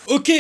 Ok,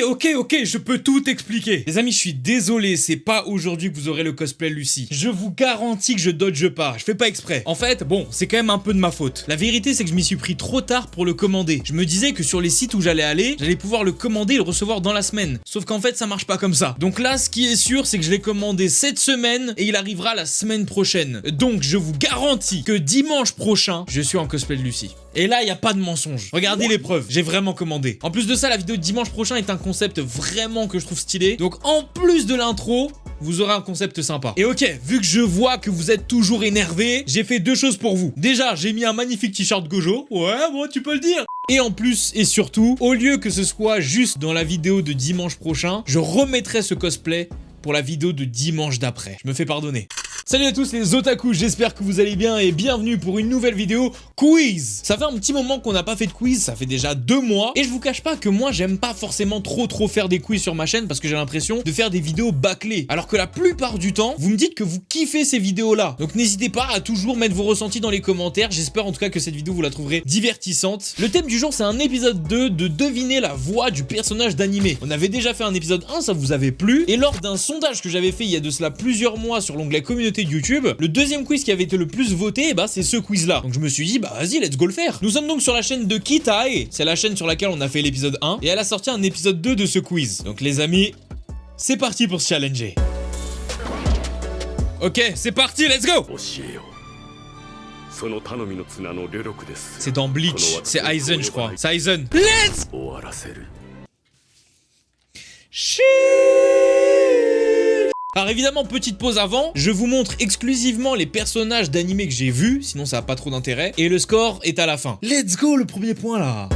je peux tout expliquer. Les amis, je suis désolé, c'est pas aujourd'hui que vous aurez le cosplay Lucie. Je vous garantis que je dodge pas, je fais pas exprès. En fait, bon, c'est quand même un peu de ma faute. La vérité, c'est que je m'y suis pris trop tard pour le commander. Je me disais que sur les sites où j'allais aller, j'allais pouvoir le commander et le recevoir dans la semaine. Sauf qu'en fait, ça marche pas comme ça. Donc là, ce qui est sûr, c'est que je l'ai commandé cette semaine et il arrivera la semaine prochaine. Donc, je vous garantis que dimanche prochain, je suis en cosplay de Lucie. Et là, il y a pas de mensonge. Regardez les preuves, j'ai vraiment commandé. En plus de ça, la vidéo de dimanche prochain est un concept vraiment que je trouve stylé. Donc en plus de l'intro, vous aurez un concept sympa. Et ok, vu que je vois que vous êtes toujours énervé, j'ai fait deux choses pour vous. Déjà, j'ai mis un magnifique t-shirt Gojo. Ouais, bon, tu peux le dire. Et en plus, et surtout, au lieu que ce soit juste dans la vidéo de dimanche prochain, je remettrai ce cosplay pour la vidéo de dimanche d'après. Je me fais pardonner. Salut à tous les otaku, j'espère que vous allez bien et bienvenue pour une nouvelle vidéo quiz. Ça fait un petit moment qu'on n'a pas fait de quiz, ça fait déjà 2 mois et je vous cache pas que moi j'aime pas forcément trop faire des quiz sur ma chaîne parce que j'ai l'impression de faire des vidéos bâclées. Alors que la plupart du temps, vous me dites que vous kiffez ces vidéos là. Donc n'hésitez pas à toujours mettre vos ressentis dans les commentaires, j'espère en tout cas que cette vidéo vous la trouverez divertissante. Le thème du jour c'est un épisode 2 de deviner la voix du personnage d'animé. On avait déjà fait un épisode 1, ça vous avait plu et lors d'un sondage que j'avais fait il y a de cela plusieurs mois sur l'onglet communauté de YouTube, le deuxième quiz qui avait été le plus voté, bah c'est ce quiz là. Donc je me suis dit, bah vas-y, let's go le faire. Nous sommes donc sur la chaîne de Kitae, c'est la chaîne sur laquelle on a fait l'épisode 1, et elle a sorti un épisode 2 de ce quiz. Donc les amis, c'est parti pour se challenger. Ok, c'est parti, let's go. C'est dans Bleach, c'est Aizen je crois. C'est Aizen. Let's Chut. Alors évidemment, petite pause avant, je vous montre exclusivement les personnages d'animé que j'ai vus, sinon ça n'a pas trop d'intérêt, et le score est à la fin. Let's go, le premier point là.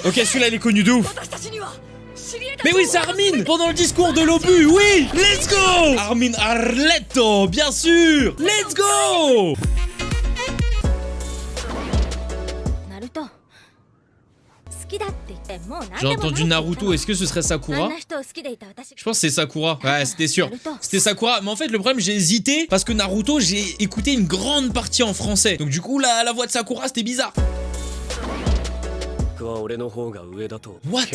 Ok, celui-là il est connu de ouf. Mais oui, c'est Armin pendant le discours de l'obus, oui. Let's go. Armin Arletto, bien sûr. Let's go. J'ai entendu Naruto, est-ce que ce serait Sakura? Je pense que c'est Sakura, ouais c'était sûr. C'était Sakura, mais en fait le problème j'ai hésité parce que Naruto j'ai écouté une grande partie en français. Donc du coup la voix de Sakura c'était bizarre. What?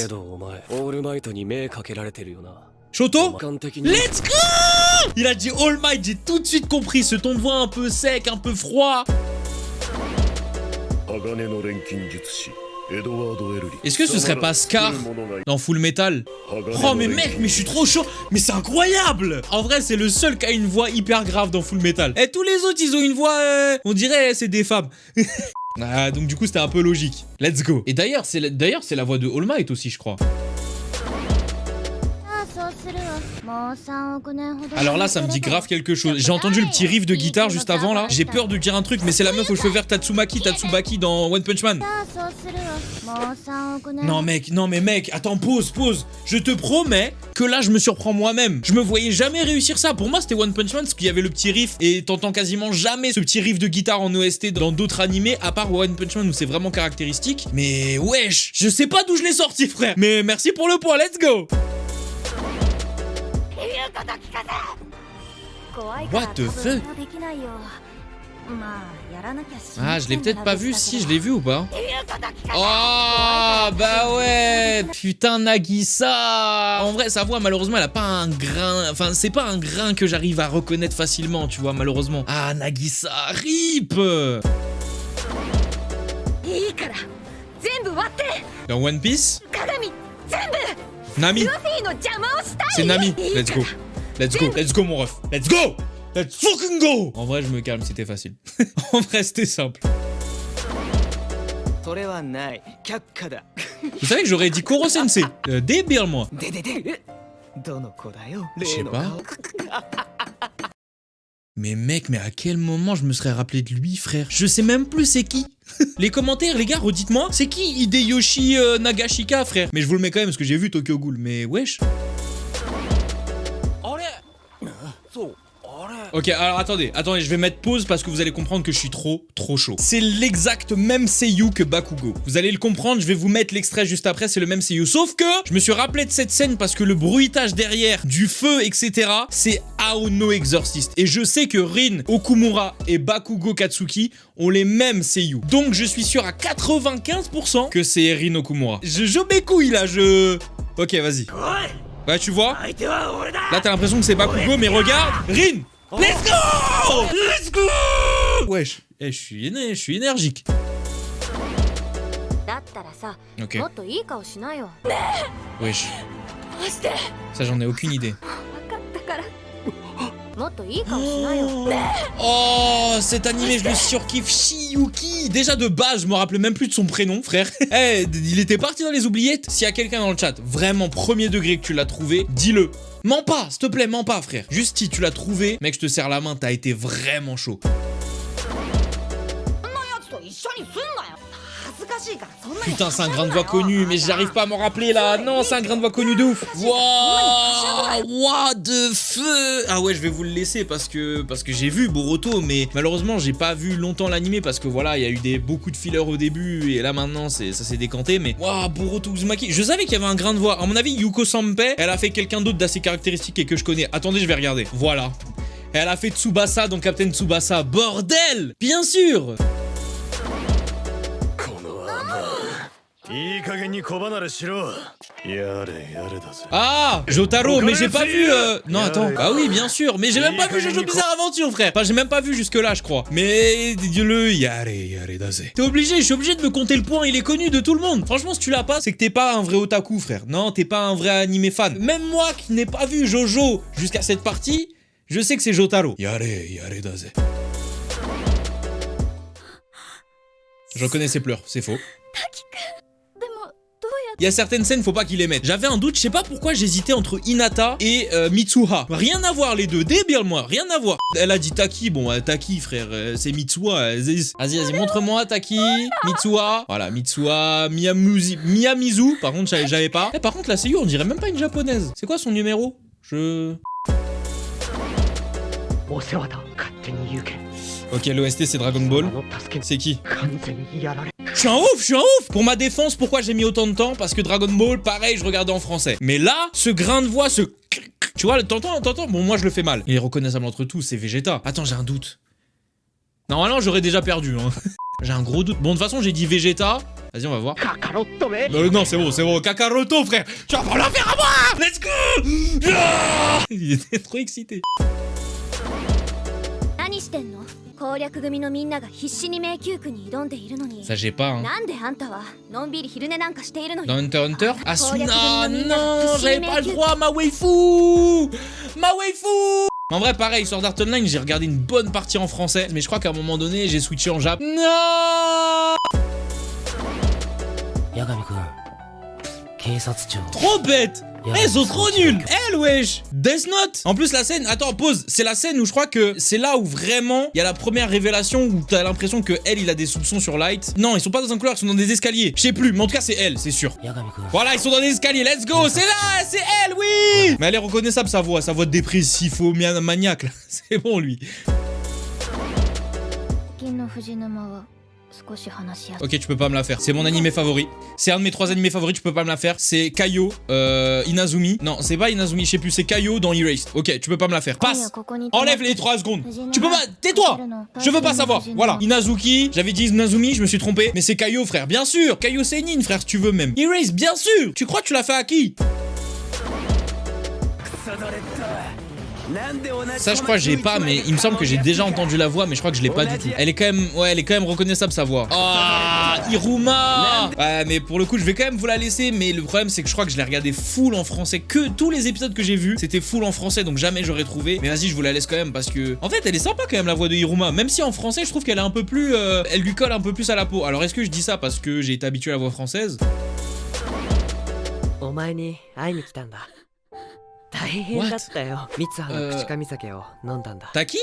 Shoto? Let's go! Il a dit All Might, j'ai tout de suite compris ce ton de voix un peu sec, un peu froid. Est-ce que ce serait pas Scar dans Full Metal? Oh mais mec, mais je suis trop chaud. Mais c'est incroyable. En vrai c'est le seul qui a une voix hyper grave dans Full Metal. Et tous les autres ils ont une voix on dirait c'est des femmes. Ah, donc du coup c'était un peu logique. Let's go. Et d'ailleurs c'est la voix de All Might aussi je crois. Alors là ça me dit grave quelque chose. J'ai entendu le petit riff de guitare juste avant là. J'ai peur de dire un truc mais c'est la meuf aux cheveux verts Tatsubaki dans One Punch Man. Non mais mec, attends pause. Je te promets que là je me surprends moi-même. Je me voyais jamais réussir ça. Pour moi c'était One Punch Man parce qu'il y avait le petit riff et t'entends quasiment jamais ce petit riff de guitare en OST dans d'autres animés à part One Punch Man où c'est vraiment caractéristique. Mais wesh, je sais pas d'où je l'ai sorti frère. Mais merci pour le point, let's go. What the fuck? Ah, je l'ai peut-être pas vu. Si, je l'ai vu ou pas? Oh, bah ouais. Putain, Nagisa. En vrai, sa voix, malheureusement, elle a pas un grain. Enfin, c'est pas un grain que j'arrive à reconnaître facilement, tu vois, malheureusement. Ah, Nagisa, RIP. Dans One Piece? Nami. C'est Nami. Let's go mon ref. Let's go. Let's fucking go. En vrai je me calme, c'était facile. En vrai c'était simple. Vous savez que j'aurais dit Koro Sensei. Débile moi. Je sais pas. Mais mec, mais à quel moment je me serais rappelé de lui frère? Je sais même plus c'est qui. Les commentaires les gars, redites-moi, c'est qui Hideyoshi Nagashika frère? Mais je vous le mets quand même parce que j'ai vu Tokyo Ghoul, mais wesh. Ok, alors attendez, je vais mettre pause parce que vous allez comprendre que je suis trop chaud. C'est l'exact même seiyuu que Bakugo. Vous allez le comprendre, je vais vous mettre l'extrait juste après, c'est le même seiyuu. Sauf que je me suis rappelé de cette scène parce que le bruitage derrière, du feu, etc., c'est Aono Exorcist. Et je sais que Rin Okumura et Bakugo Katsuki ont les mêmes seiyuu. Donc je suis sûr à 95% que c'est Rin Okumura. Je mes couilles là, Ok, vas-y. Ouais, tu vois? Là, t'as l'impression que c'est Bakugo, mais regarde, Rin! Let's go! Let's go! Wesh, je suis énergique. Ok. Wesh. Ça, j'en ai aucune idée. Oh, cet animé, je le surkiffe. Shiyuki. Déjà de base, je me rappelle même plus de son prénom, frère. Hey, il était parti dans les oubliettes. S'il y a quelqu'un dans le chat, vraiment premier degré que tu l'as trouvé, dis-le. Mens pas, s'il te plaît, mens pas, frère. Juste si tu l'as trouvé, mec, je te serre la main, t'as été vraiment chaud. Putain, c'est un grain de voix connu, mais j'arrive pas à m'en rappeler là. Non, c'est un grain de voix connu de ouf. Wow, what the feu. Ah ouais, je vais vous le laisser parce que j'ai vu Boruto, mais malheureusement, j'ai pas vu longtemps l'animé parce que voilà, il y a eu beaucoup de fillers au début et là maintenant, ça s'est décanté. Mais waouh, Boruto Uzumaki. Je savais qu'il y avait un grain de voix. À mon avis, Yuko Sanpei, elle a fait quelqu'un d'autre d'assez caractéristique et que je connais. Attendez, je vais regarder. Voilà. Elle a fait Tsubasa dans Captain Tsubasa. Bordel, bien sûr. Ah, Jotaro, mais j'ai pas vu Non, attends. Ah oui, bien sûr, mais j'ai même pas vu Jojo Bizarre Aventure, frère. Enfin, j'ai même pas vu jusque là, je crois. Mais dis-le, yare daze. T'es obligé, je suis obligé de me compter le point, il est connu de tout le monde. Franchement, si tu l'as pas, c'est que t'es pas un vrai otaku, frère. Non, t'es pas un vrai animé fan. Même moi qui n'ai pas vu Jojo jusqu'à cette partie, je sais que c'est Jotaro. Yare daze. J'en connais ses pleurs, c'est faux. Il y a certaines scènes, faut pas qu'il les mette. J'avais un doute, je sais pas pourquoi j'hésitais entre Hinata et Mitsuha. Rien à voir les deux, débile moi, rien à voir. Elle a dit Taki, bon Taki frère, c'est Mitsuha. Vas-y, montre-moi Taki, Mitsuha. Voilà, Mitsuha, Miyamizu, par contre j'avais pas. Par contre la seiyuu on dirait même pas une japonaise. C'est quoi son numéro? Ok, l'OST c'est Dragon Ball. C'est qui? Je suis un ouf. Pour ma défense, pourquoi j'ai mis autant de temps? Parce que Dragon Ball, pareil, je regardais en français. Mais là, ce grain de voix, tu vois, t'entends? Bon, moi je le fais mal. Il est reconnaissable entre tous, c'est Vegeta. Attends, j'ai un doute. Normalement, j'aurais déjà perdu. Hein. J'ai un gros doute. Bon, de toute façon, j'ai dit Vegeta. Vas-y, on va voir. Non, c'est bon. Kakaroto, frère. Tu vas pas la faire à moi. Let's go. Il était trop excité. Ça j'ai pas hein. Dans Hunter x Hunter, Asuna, non, j'avais pas le droit, ma waifu. En vrai pareil, Sword Art Online, j'ai regardé une bonne partie en français, mais je crois qu'à un moment donné, j'ai switché en jap. Non. Trop bête. Ils sont trop nuls. Elle wesh. Death Note. En plus la scène, attends pause, c'est la scène où je crois que c'est là où vraiment il y a la première révélation où t'as l'impression que elle il a des soupçons sur Light. Non, ils sont pas dans un couloir, ils sont dans des escaliers. Je sais plus, mais en tout cas c'est elle, c'est sûr. Voilà, ils sont dans des escaliers, let's go. C'est là, c'est elle, oui. Mais elle est reconnaissable sa voix dépressif, maniaque là. C'est bon lui. Ok, tu peux pas me la faire. C'est mon animé favori. C'est un de mes 3 animés favoris, tu peux pas me la faire. C'est Kaio, Inazumi. Non, c'est pas Inazumi, je sais plus, c'est Kaio dans Erased. Ok, tu peux pas me la faire. Passe. Enlève les 3 secondes. Tu peux pas. Tais-toi. Je veux pas savoir. Voilà. Inazuki, j'avais dit Inazumi, je me suis trompé. Mais c'est Kaio, frère. Bien sûr. Kaio Seinin, frère, si tu veux même. Erased, bien sûr. Tu crois que tu l'as fait à qui? Ça je crois que j'ai pas, mais il me semble que j'ai déjà entendu la voix, mais je crois que je l'ai pas du tout. Elle est quand même reconnaissable sa voix. Ah, Iruma. Ouais, mais pour le coup je vais quand même vous la laisser, mais le problème c'est que je crois que je l'ai regardé full en français, que tous les épisodes que j'ai vus c'était full en français, donc jamais j'aurais trouvé. Mais vas-y, je vous la laisse quand même parce que en fait elle est sympa quand même la voix de Iruma, même si en français je trouve qu'elle est un peu plus, elle lui colle un peu plus à la peau. Alors est-ce que je dis ça parce que j'ai été habitué à la voix française? 変だったよ。三葉の口上酒を飲んだんだ。T'as qui?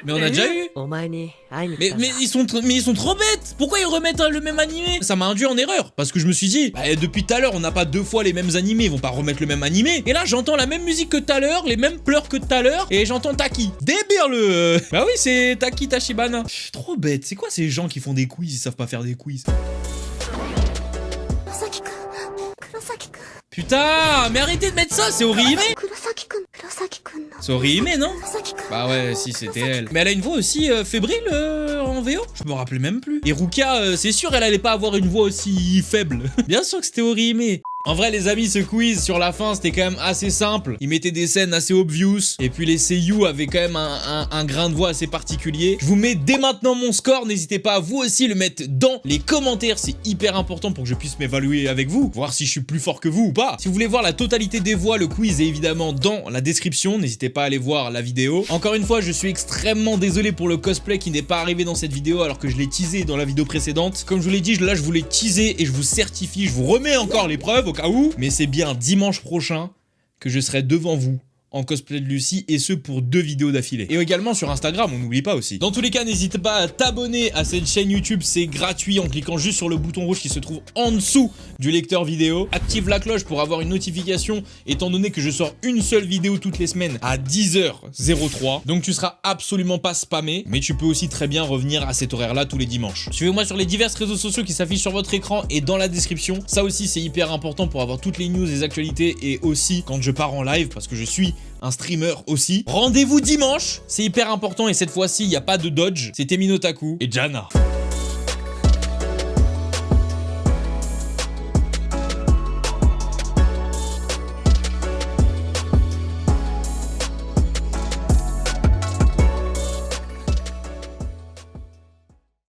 Mais on a déjà eu. お前に会いに来 Mais, たんだ。 mais ils sont trop bêtes. Pourquoi ils remettent le même animé? Ça m'a induit en erreur. Parce que je me suis dit, bah, depuis tout à l'heure, on n'a pas 2 fois les mêmes animés. Ils vont pas remettre le même animé. Et là, j'entends la même musique que tout à l'heure, les mêmes pleurs que tout à l'heure. Et j'entends Taki. Débile le. Bah oui, c'est Taki Tachibana. Trop bête. C'est quoi ces gens qui font des quiz? Ils savent pas faire des quiz. Putain, mais arrêtez de mettre ça, c'est Orihime. C'est Orihime, non? Bah ouais, si, c'était elle. Mais elle a une voix aussi fébrile en VO? Je me rappelais même plus. Et Rukia, c'est sûr, elle allait pas avoir une voix aussi faible. Bien sûr que c'était Orihime. En vrai les amis, ce quiz sur la fin c'était quand même assez simple. Ils mettaient des scènes assez obvious. Et puis les seiyuu avaient quand même un grain de voix assez particulier. Je vous mets dès maintenant mon score. N'hésitez pas à vous aussi le mettre dans les commentaires. C'est hyper important pour que je puisse m'évaluer avec vous. Voir si je suis plus fort que vous ou pas. Si vous voulez voir la totalité des voix, le quiz est évidemment dans la description. N'hésitez pas à aller voir la vidéo. Encore une fois, je suis extrêmement désolé pour le cosplay qui n'est pas arrivé dans cette vidéo alors que je l'ai teasé dans la vidéo précédente. Comme je vous l'ai dit, là je vous l'ai teasé et je vous certifie, je vous remets encore les preuves au cas où. Mais c'est bien dimanche prochain que je serai devant vous en cosplay de Lucie, et ce pour 2 vidéos d'affilée. Et également sur Instagram, on n'oublie pas aussi. Dans tous les cas, n'hésite pas à t'abonner à cette chaîne YouTube, c'est gratuit en cliquant juste sur le bouton rouge qui se trouve en dessous du lecteur vidéo. Active la cloche pour avoir une notification, étant donné que je sors une seule vidéo toutes les semaines à 10h03. Donc tu seras absolument pas spammé, mais tu peux aussi très bien revenir à cet horaire-là tous les dimanches. Suivez-moi sur les divers réseaux sociaux qui s'affichent sur votre écran et dans la description. Ça aussi, c'est hyper important pour avoir toutes les news, les actualités, et aussi quand je pars en live, parce que je suis un streamer aussi. Rendez-vous dimanche, c'est hyper important, et cette fois-ci, il n'y a pas de dodge. C'était Minotaku et Jana.